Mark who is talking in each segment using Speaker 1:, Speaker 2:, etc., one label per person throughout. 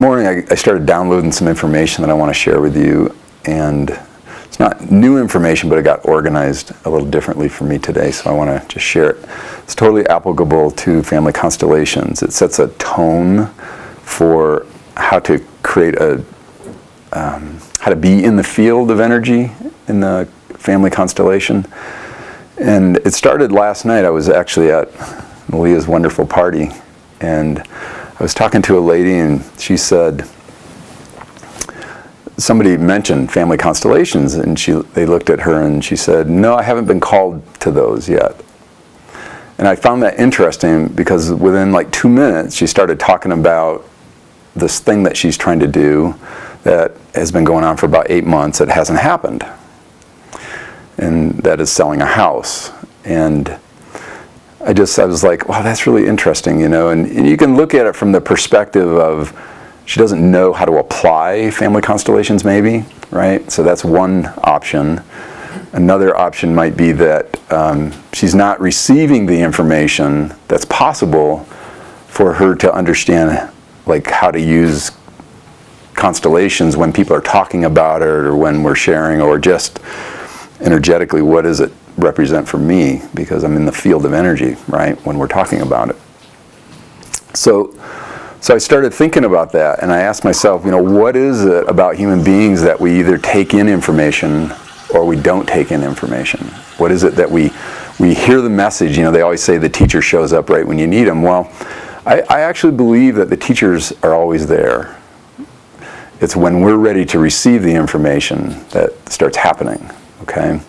Speaker 1: morning I started downloading some information that I want to share with you, and it's not new information, but it got organized a little differently for me today, so I want to just share it. It's totally applicable to family constellations. It sets a tone for how to create how to be in the field of energy in the family constellation. And it started last night. I was actually at Malia's wonderful party, and I was talking to a lady, and she said, somebody mentioned family constellations, and they looked at her and she said, no, I haven't been called to those yet. And I found that interesting because within like 2 minutes she started talking about this thing that she's trying to do that has been going on for about 8 months that hasn't happened. And that is selling a house. And I was like, wow, that's really interesting, you know. And you can look at it from the perspective of she doesn't know how to apply family constellations, maybe, right? So that's one option. Another option might be that she's not receiving the information that's possible for her to understand, like, how to use constellations when people are talking about it, or when we're sharing, or just energetically, what does it represent for me, because I'm in the field of energy, right, when we're talking about it. So I started thinking about that, and I asked myself, you know, what is it about human beings that we either take in information or we don't take in information? What is it that we hear the message? You know, they always say the teacher shows up right when you need them. Well, I actually believe that the teachers are always there. It's when we're ready to receive the information that starts happening, okay?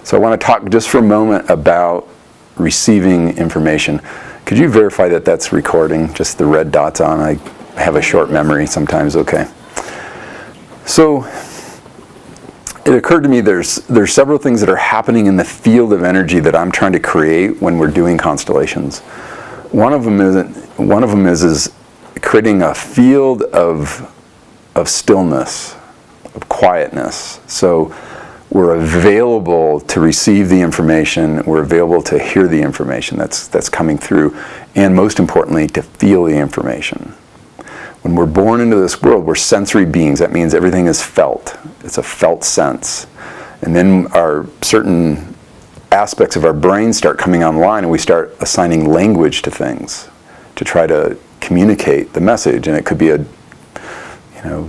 Speaker 1: So I want to talk just for a moment about receiving information. Could you verify that that's recording? Just the red dots on. I have a short memory sometimes. Okay. So it occurred to me there's several things that are happening in the field of energy that I'm trying to create when we're doing constellations. One of them is creating a field of stillness, of quietness. So we're available to receive the information, we're available to hear the information that's coming through, and most importantly, to feel the information. When we're born into this world, we're sensory beings. That means everything is felt. It's a felt sense. And then our certain aspects of our brain start coming online, and we start assigning language to things to try to communicate the message. And it could be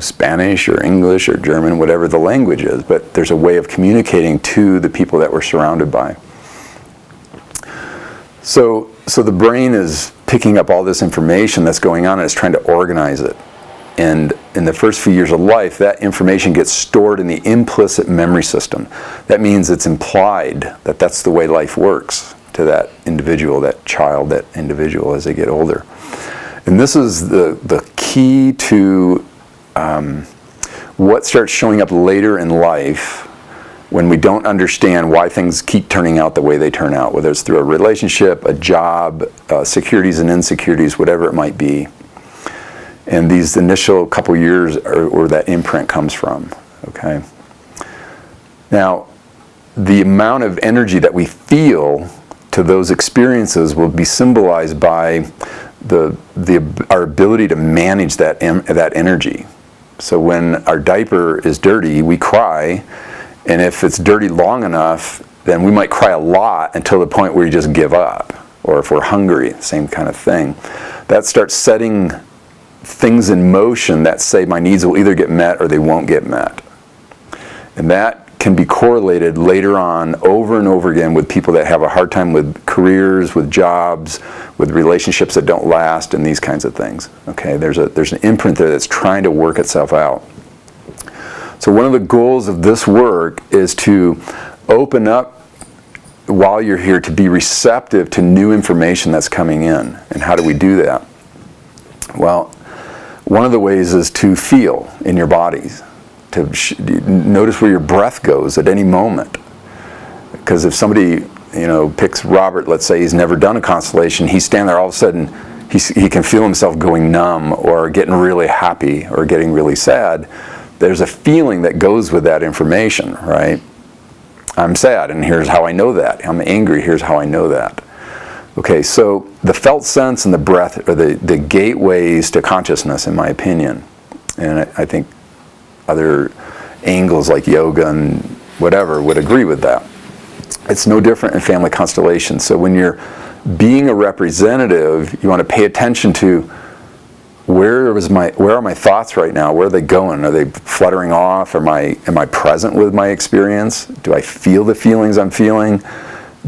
Speaker 1: Spanish or English or German, whatever the language is, but there's a way of communicating to the people that we're surrounded by. So the brain is picking up all this information that's going on and it's trying to organize it. And in the first few years of life, that information gets stored in the implicit memory system. That means it's implied that that's the way life works to that individual, that child, that individual as they get older. And this is the key to what starts showing up later in life when we don't understand why things keep turning out the way they turn out, whether it's through a relationship, a job, securities and insecurities, whatever it might be. And these initial couple years are where that imprint comes from, okay? Now, the amount of energy that we feel to those experiences will be symbolized by our ability to manage that energy. So when our diaper is dirty, we cry, and if it's dirty long enough, then we might cry a lot until the point where you just give up. Or if we're hungry, same kind of thing. That starts setting things in motion that say my needs will either get met or they won't get met. And that can be correlated later on over and over again with people that have a hard time with careers, with jobs, with relationships that don't last, and these kinds of things. Okay, there's an imprint there that's trying to work itself out. So one of the goals of this work is to open up while you're here, to be receptive to new information that's coming in. And how do we do that? Well, one of the ways is to feel in your bodies. To notice where your breath goes at any moment. Because if somebody, picks Robert, let's say he's never done a constellation, he's standing there, all of a sudden he can feel himself going numb or getting really happy or getting really sad. There's a feeling that goes with that information, right? I'm sad, and here's how I know that. I'm angry, here's how I know that. Okay, so the felt sense and the breath are the gateways to consciousness, in my opinion. And I think other angles like yoga and whatever would agree with that. It's no different in family constellations. So when you're being a representative, you want to pay attention to where are my thoughts right now? Where are they going? Are they fluttering off? Am I present with my experience? Do I feel the feelings I'm feeling?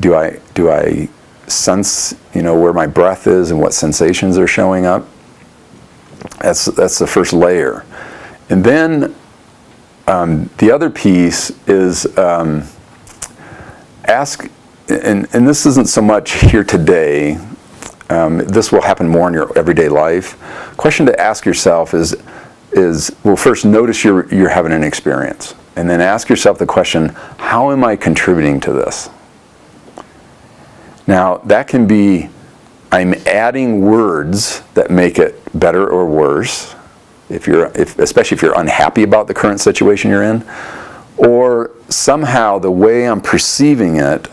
Speaker 1: Do I sense, where my breath is and what sensations are showing up? That's the first layer. And then the other piece is ask, and this isn't so much here today, this will happen more in your everyday life. Question to ask yourself is well, first notice you're having an experience, and then ask yourself the question, how am I contributing to this? Now, that can be, I'm adding words that make it better or worse, especially if you're unhappy about the current situation you're in, or somehow the way I'm perceiving it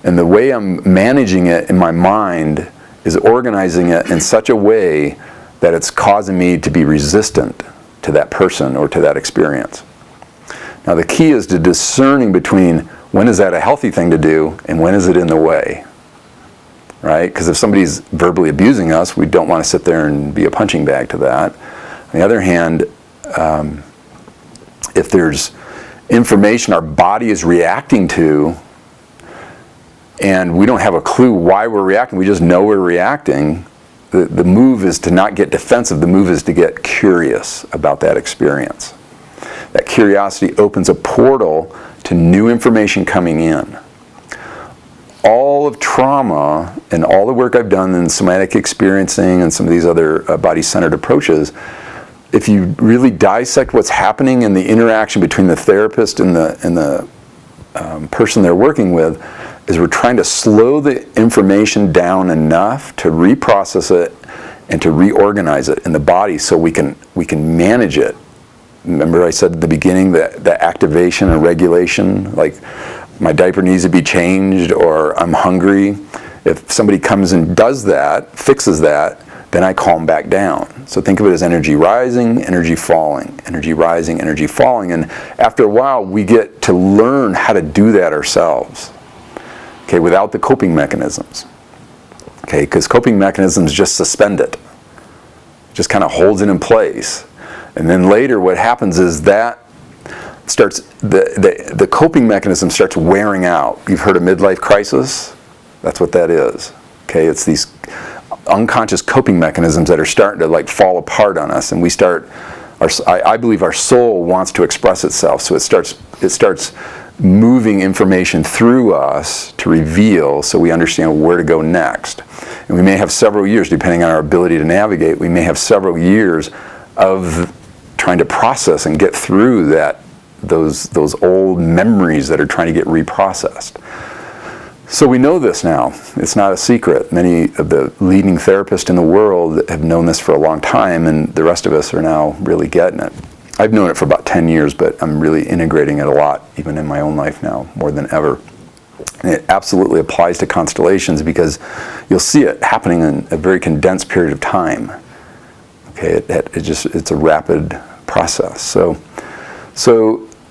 Speaker 1: and the way I'm managing it in my mind is organizing it in such a way that it's causing me to be resistant to that person or to that experience. Now, the key is to discerning between when is that a healthy thing to do and when is it in the way. Right? Because if somebody's verbally abusing us, we don't want to sit there and be a punching bag to that. On the other hand, if there's information our body is reacting to, and we don't have a clue why we're reacting, we just know we're reacting, the move is to not get defensive, the move is to get curious about that experience. That curiosity opens a portal to new information coming in. All of trauma and all the work I've done in somatic experiencing and some of these other body-centered approaches, if you really dissect what's happening in the interaction between the therapist and the person they're working with, is we're trying to slow the information down enough to reprocess it and to reorganize it in the body so we can manage it. Remember I said at the beginning that the activation and regulation, like my diaper needs to be changed or I'm hungry. If somebody comes and does that, fixes that, then I calm back down. So think of it as energy rising, energy falling, energy rising, energy falling. And after a while, we get to learn how to do that ourselves, okay, without the coping mechanisms. Okay, because coping mechanisms just suspend it. Just kind of holds it in place. And then later what happens is that starts, the coping mechanism starts wearing out. You've heard of midlife crisis? That's what that is. Okay, it's these unconscious coping mechanisms that are starting to like fall apart on us, and we start, I believe our soul wants to express itself, so it starts moving information through us to reveal so we understand where to go next. And we may have several years, depending on our ability to navigate, we may have several years of trying to process and get through those old memories that are trying to get reprocessed. So we know this now. It's not a secret. Many of the leading therapists in the world have known this for a long time, and the rest of us are now really getting it. I've known it for about 10 years, but I'm really integrating it a lot, even in my own life now, more than ever. And it absolutely applies to constellations because you'll see it happening in a very condensed period of time. Okay, it's a rapid process. So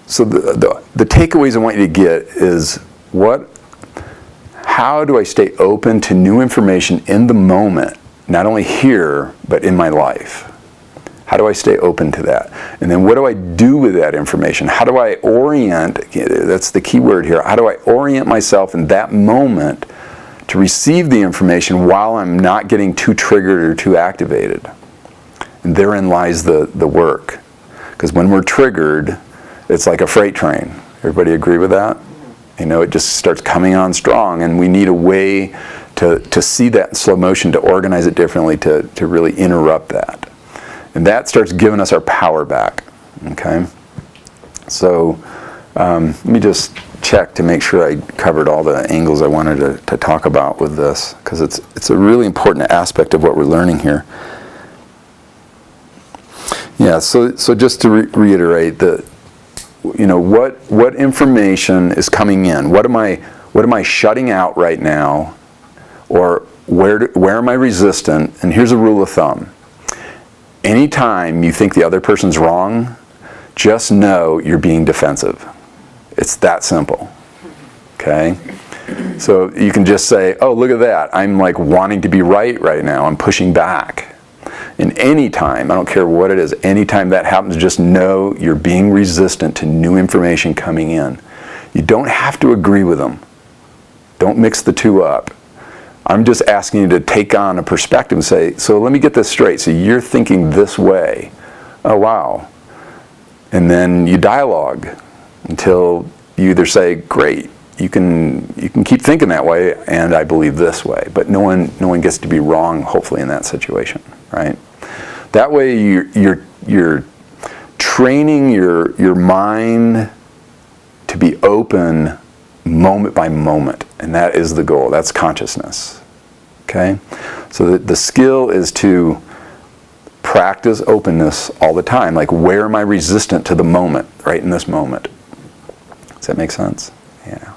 Speaker 1: the takeaways I want you to get is how do I stay open to new information in the moment, not only here, but in my life? How do I stay open to that? And then what do I do with that information? How do I orient, that's the key word here, how do I orient myself in that moment to receive the information while I'm not getting too triggered or too activated? And therein lies the work. Because when we're triggered, it's like a freight train. Everybody agree with that? You know, it just starts coming on strong, and we need a way to see that in slow motion, to organize it differently, to really interrupt that. And that starts giving us our power back, okay? So let me just check to make sure I covered all the angles I wanted to talk about with this, because it's a really important aspect of what we're learning here. Yeah, so just to reiterate, what information is coming in? What am I shutting out right now, or where am I resistant? And here's a rule of thumb. Anytime you think the other person's wrong, just know you're being defensive. It's that simple. Okay? So you can just say, oh, look at that. I'm like wanting to be right now. I'm pushing back. And anytime, I don't care what it is, anytime that happens, just know you're being resistant to new information coming in. You don't have to agree with them. Don't mix the two up. I'm just asking you to take on a perspective and say, so let me get this straight. So you're thinking this way. Oh, wow. And then you dialogue until you either say, great, you can keep thinking that way, and I believe this way. But no one gets to be wrong, hopefully, in that situation, right? That way you're training your mind to be open moment by moment, and that is the goal. That's consciousness. Okay? So the skill is to practice openness all the time. Like, where am I resistant to the moment, right in this moment? Does that make sense? Yeah.